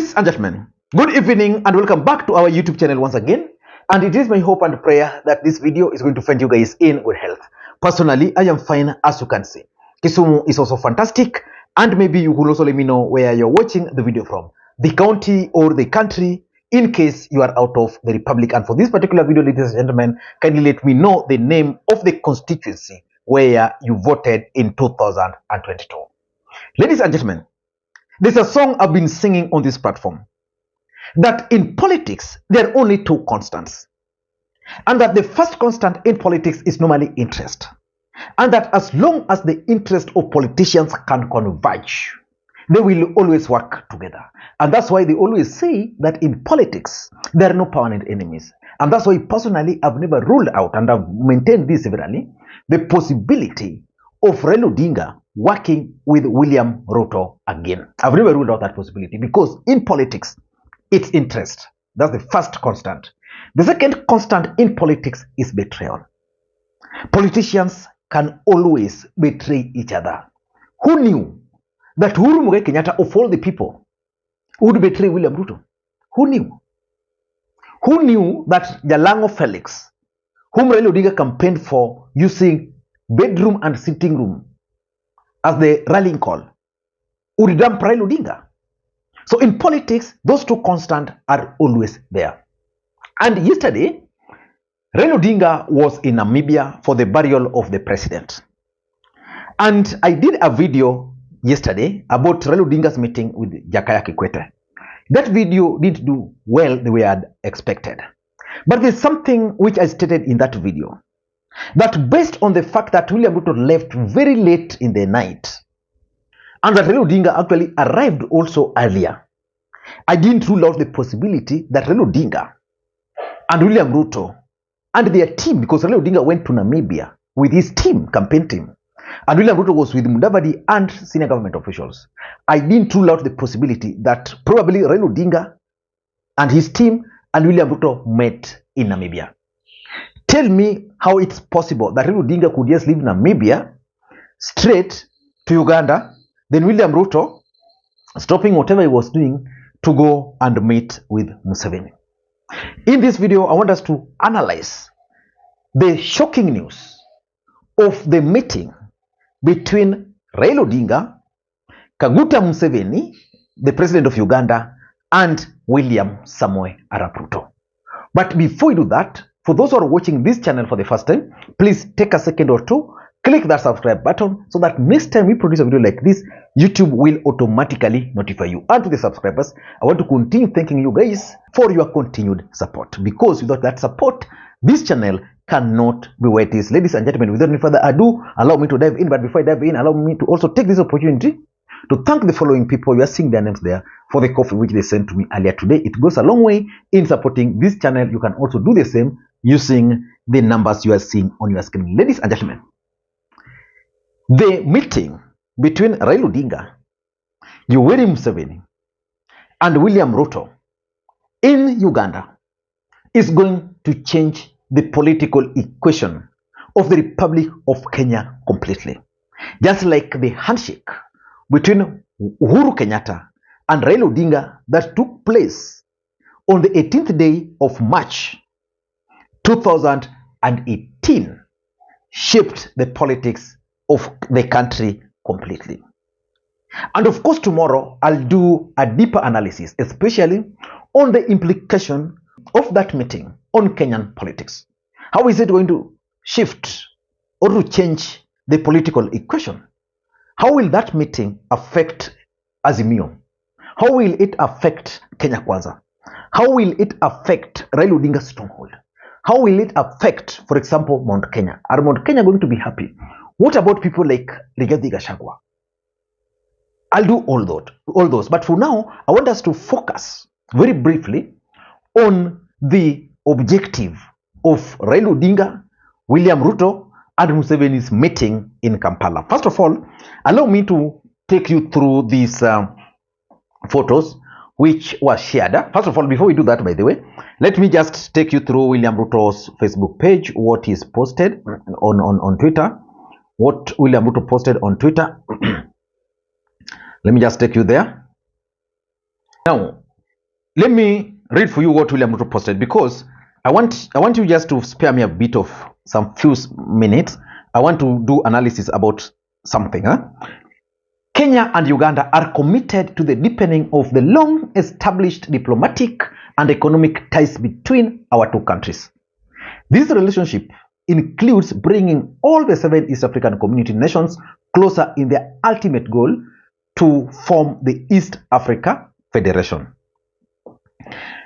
Ladies and gentlemen, good evening and welcome back to our YouTube channel once again. And it is my hope and prayer that this video is going to find you guys in good health. Personally, I am fine, as you can see. Kisumu is also fantastic, and maybe you will also let me know where you're watching the video from, the county or the country, in case you are out of the republic. And for this particular video, ladies and gentlemen, kindly let me know the name of the constituency where you voted in 2022. Ladies and gentlemen, there's a song I've been singing on this platform, that in politics, there are only two constants. And that the first constant in politics is normally interest. And that as long as the interest of politicians can converge, they will always work together. And that's why they always say that in politics, there are no permanent enemies. And that's why personally, I've never ruled out, and I've maintained this severally, the possibility of Raila Odinga working with William Ruto again. I've never ruled out that possibility because in politics, it's interest. That's the first constant. The second constant in politics is betrayal. Politicians can always betray each other. Who knew that Uhuru Kenyatta, of all the people, would betray William Ruto? Who knew? Who knew that Jalango Felix, whom Raila Odinga campaigned for using bedroom and sitting room as the rallying call, would dump Raila Odinga? So in politics, those two constants are always there. And yesterday, Raila Odinga was in Namibia for the burial of the president. And I did a video yesterday about Raila Odinga's meeting with Jakaya Kikwete. That video didn't do well the way I had expected. But there's something which I stated in that video, that based on the fact that William Ruto left very late in the night, and that Raila Odinga actually arrived also earlier, I didn't rule out the possibility that Raila Odinga and William Ruto and their team, because Raila Odinga went to Namibia with his team, campaign team, and William Ruto was with Mudavadi and senior government officials. I didn't rule out the possibility that probably Raila Odinga and his team and William Ruto met in Namibia. Tell me how it's possible that Raila Odinga could just leave Namibia straight to Uganda, then William Ruto stopping whatever he was doing to go and meet with Museveni. In this video, I want us to analyze the shocking news of the meeting between Raila Odinga, Kaguta Museveni, the president of Uganda, and William Samoei Arap Ruto. But before we do that, for those who are watching this channel for the first time, please take a second or two, click that subscribe button so that next time we produce a video like this, YouTube will automatically notify you. And to the subscribers, I want to continue thanking you guys for your continued support, because without that support, this channel cannot be where it is. Ladies and gentlemen, without any further ado, allow me to dive in. But before I dive in, allow me to also take this opportunity to thank the following people. You are seeing their names there for the coffee which they sent to me earlier today. It goes a long way in supporting this channel. You can also do the same using the numbers you are seeing on your screen. Ladies and gentlemen, the meeting between Raila Odinga, Yoweri Museveni, and William Ruto in Uganda is going to change the political equation of the Republic of Kenya completely. Just like the handshake between Uhuru Kenyatta and Raila Odinga that took place on the 18th day of March 2018 shaped the politics of the country completely. And of course, tomorrow I'll do a deeper analysis, especially on the implication of that meeting on Kenyan politics. How is it going to shift or to change the political equation? How will that meeting affect Azimio? How will it affect Kenya Kwanza? How will it affect Raila Odinga's stronghold? How will it affect, for example, Mount Kenya? Are Mount Kenya going to be happy? What about people like Rigathi Gachagua? I'll do all those. But for now, I want us to focus very briefly on the objective of Raila Odinga, William Ruto, and Museveni's meeting in Kampala. First of all, allow me to take you through these photos which were shared. First of all, before we do that, by the way, let me just take you through William Ruto's Facebook page, what is posted on Twitter. What William Ruto posted on Twitter. Let me just take you there. Now, let me read for you what William Ruto posted, because I want you just to spare me a bit of some few minutes. I want to do analysis about something. Kenya and Uganda are committed to the deepening of the long-established diplomatic and economic ties between our two countries. This relationship includes bringing all the 7 East African Community nations closer in their ultimate goal to form the East Africa Federation.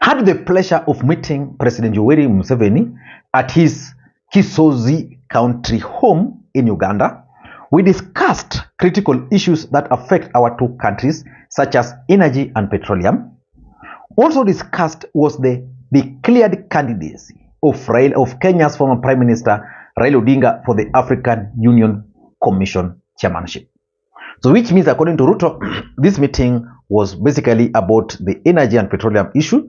Had the pleasure of meeting President Yoweri Museveni at his Kisozi country home in Uganda. We discussed critical issues that affect our two countries, such as energy and petroleum. Also discussed was the declared candidacy of Kenya's former Prime Minister Raila Odinga for the African Union Commission chairmanship. So which means, according to Ruto, this meeting was basically about the energy and petroleum issue,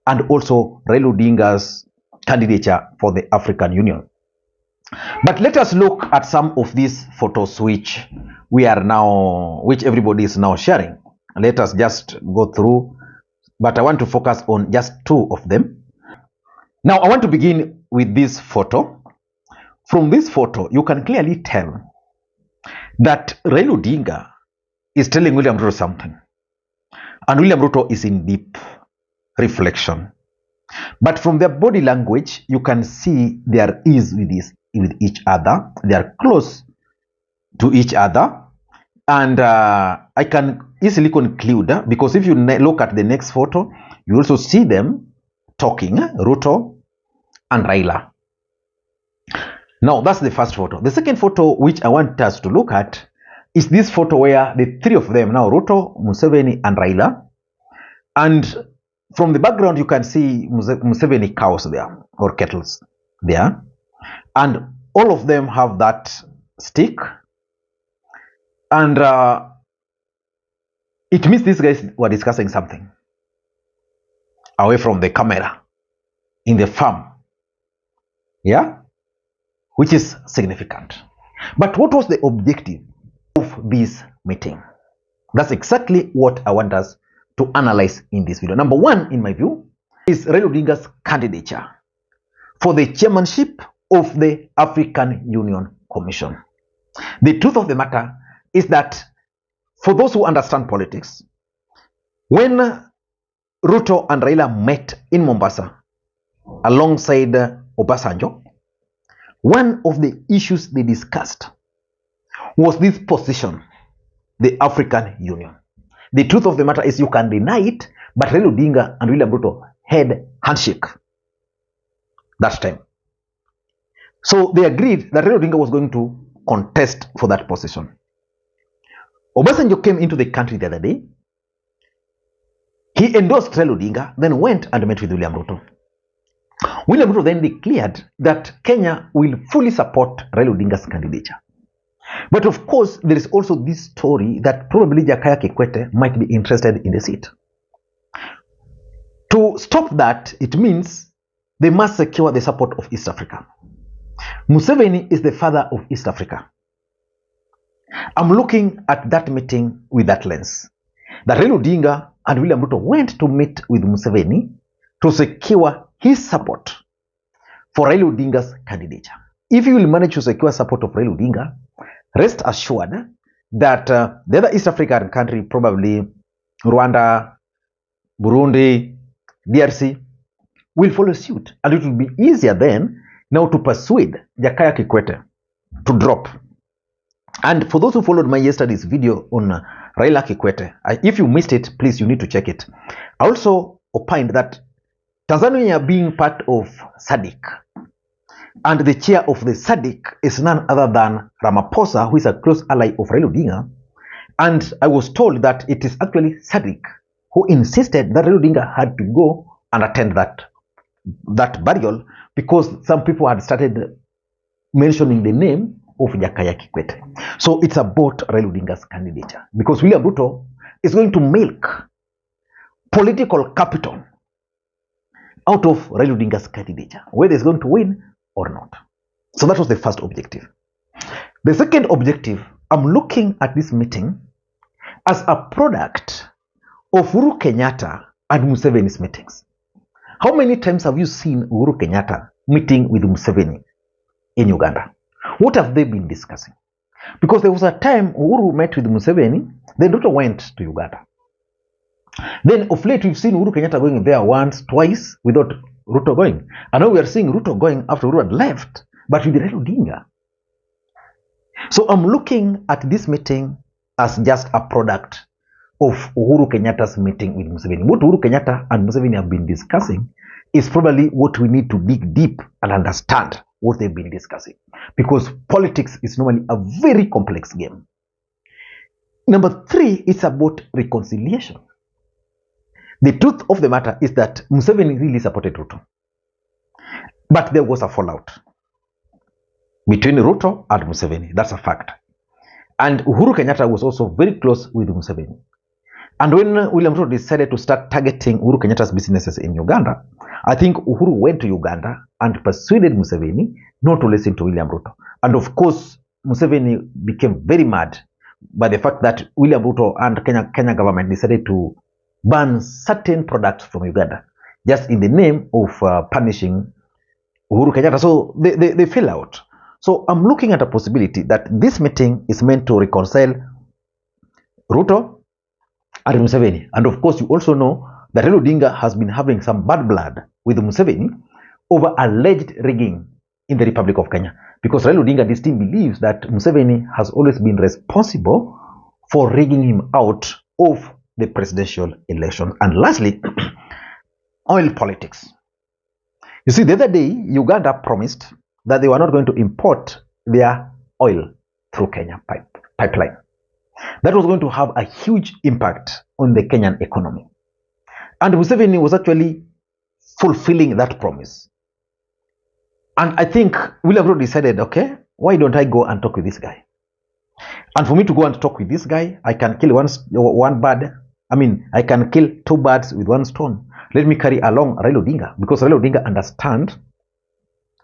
and also Raila Odinga's candidature for the African Union. But let us look at some of these photos which everybody is now sharing. Let us just go through, but I want to focus on just 2 of them. Now I want to begin with this photo. From this photo, you can clearly tell that Raila Odinga is telling William Ruto something, and William Ruto is in deep reflection. But from their body language, you can see they are ease with each other. They are close to each other, and I can easily conclude, because if you look at the next photo, you also see them talking, Ruto and Raila. Now that's the first photo. The second photo which I want us to look at is this photo where the 3 of them, now Ruto, Museveni and Raila, and from the background you can see Museveni cows there, or kettles there, and all of them have that stick, and it means these guys were discussing something away from the camera in the farm, yeah, which is significant. But what was the objective of this meeting? That's exactly what I want us to analyze in this video. Number 1, in my view, is Raila Odinga's candidature for the chairmanship of the African Union Commission. The truth of the matter is that, for those who understand politics, when Ruto and Raila met in Mombasa alongside Obasanjo, one of the issues they discussed was this position, the African Union. The truth of the matter is, you can deny it, but Raila Odinga and William Ruto had handshake that time. So they agreed that Raila Odinga was going to contest for that position. Obasanjo came into the country the other day. He endorsed Raila Odinga, then went and met with William Ruto. William Ruto then declared that Kenya will fully support Raila Odinga's candidature. But of course, there is also this story that probably Jakaya Kikwete might be interested in the seat. To stop that, it means they must secure the support of East Africa. Museveni is the father of East Africa. I'm looking at that meeting with that lens. That Raila Odinga and William Ruto went to meet with Museveni to secure his support for Raila Odinga's candidature. If you will manage to secure support of Raila Odinga, rest assured that the other East African country, probably Rwanda, Burundi, DRC, will follow suit, and it will be easier then now to persuade Jakaya Kikwete to drop. And for those who followed my yesterday's video on Raila Kikwete, if you missed it, please, you need to check it. I also opined that Tanzania, being part of SADC, and the chair of the SADC is none other than Ramaphosa, who is a close ally of Raila Odinga. And I was told that it is actually SADC who insisted that Raila Odinga had to go and attend that burial, because some people had started mentioning the name of Jakaya Kikwete. So it's about Raila Odinga's candidature, because William Ruto is going to milk political capital out of Raila Odinga's candidature, whether he's going to win or not. So that was the first objective. The second objective, I'm looking at this meeting as a product of Uhuru Kenyatta and Museveni's meetings. How many times have you seen Uhuru Kenyatta meeting with Museveni in Uganda? What have they been discussing? Because there was a time Uhuru met with Museveni, then Ruto went to Uganda. Then of late we've seen Uhuru Kenyatta going there once, twice without Ruto going. And now we are seeing Ruto going after Uhuru had left, but with Raila Odinga. So I'm looking at this meeting as just a product of Uhuru Kenyatta's meeting with Museveni. What Uhuru Kenyatta and Museveni have been discussing is probably what we need to dig deep and understand what they've been discussing. Because politics is normally a very complex game. Number 3, it's about reconciliation. The truth of the matter is that Museveni really supported Ruto. But there was a fallout between Ruto and Museveni. That's a fact. And Uhuru Kenyatta was also very close with Museveni. And when William Ruto decided to start targeting Uhuru Kenyatta's businesses in Uganda, I think Uhuru went to Uganda and persuaded Museveni not to listen to William Ruto. And of course, Museveni became very mad by the fact that William Ruto and Kenya government decided to ban certain products from Uganda, just in the name of punishing Uhuru Kenyatta. So they fell out. So I'm looking at a possibility that this meeting is meant to reconcile Ruto and Museveni. And of course, you also know that Raila Odinga has been having some bad blood with Museveni over alleged rigging in the Republic of Kenya. Because Raila Odinga, this team believes that Museveni has always been responsible for rigging him out of the presidential election. And lastly, oil politics. You see, the other day, Uganda promised that they were not going to import their oil through Kenya pipeline. That was going to have a huge impact on the Kenyan economy. And Museveni was actually fulfilling that promise. And I think William Ruto decided, okay, why don't I go and talk with this guy? And for me to go and talk with this guy, I can kill I can kill 2 birds with 1 stone. Let me carry along Raila Odinga, because Raila Odinga understands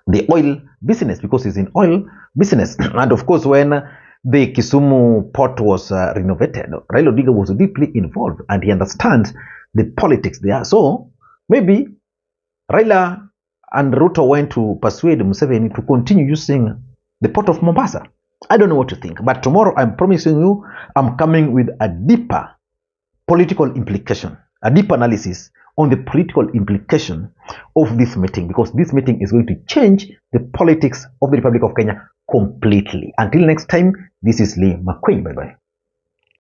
the oil business, because he's in oil business. And of course, when the Kisumu port was renovated, Raila Odinga was deeply involved and he understands the politics there. So maybe Raila and Ruto went to persuade Museveni to continue using the port of Mombasa. I don't know what to think, but tomorrow I'm promising you I'm coming with a deeper political implication, a deep analysis on the political implication of this meeting, because this meeting is going to change the politics of the Republic of Kenya completely. Until next time, this is Makwiny. Bye-bye.